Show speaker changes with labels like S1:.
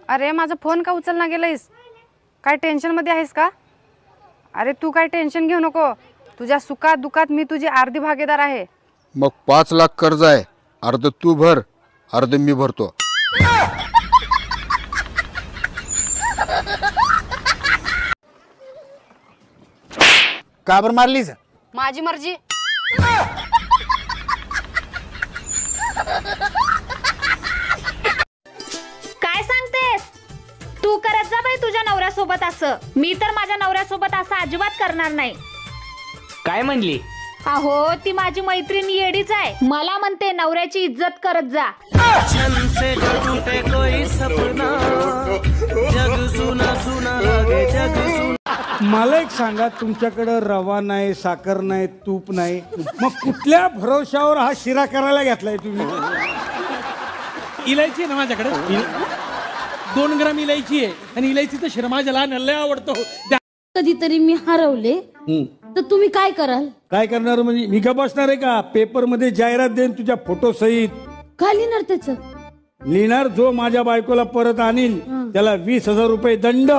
S1: अरे माझा फोन का उचलना गेलायस? काय टेन्शन मध्ये आहेस का? अरे तू काय टेन्शन घेऊ नको, तुझ्या सुखात दुखात मी तुझी अर्धी भागीदार आहे.
S2: मग 5 लाख कर्ज आहे, अर्ध तू भर अर्ध मी भरतो.
S3: का बरं मारलीस?
S1: माझी मर्जी.
S4: काय सांगतेस तू? करत जा बाई तुझ्या नवऱ्यासोबत असं. मी तर माझ्या नवऱ्यासोबत असं अजिबात करणार नाही.
S5: काय म्हणली?
S4: अहो ती माझी मैत्रीण येडीच आहे. मला म्हणते नवऱ्याची इज्जत करत जा.
S3: मला एक सांगा, तुमच्याकडे रवा नाही, साखर नाही, तूप नाही, मग कुठल्या भरोशावर हा शिरा करायला घेतलाय तुम्ही?
S6: इलायची आहे ना माझ्याकडे, 2 ग्राम इलायची आहे आणि इलायचीचा शिरा माझ्या लहान लय आवडतो.
S7: कधीतरी मी हरवले तर तुम्ही काय कराल?
S3: काय करणार म्हणजे? मी का बसणार आहे का? पेपर मध्ये जाहिरात देईन तुझ्या फोटो सहित.
S7: काय लिहिणार त्याचं?
S3: लिहिणार, जो माझ्या बायकोला परत आणील त्याला 20,000 रुपये दंड.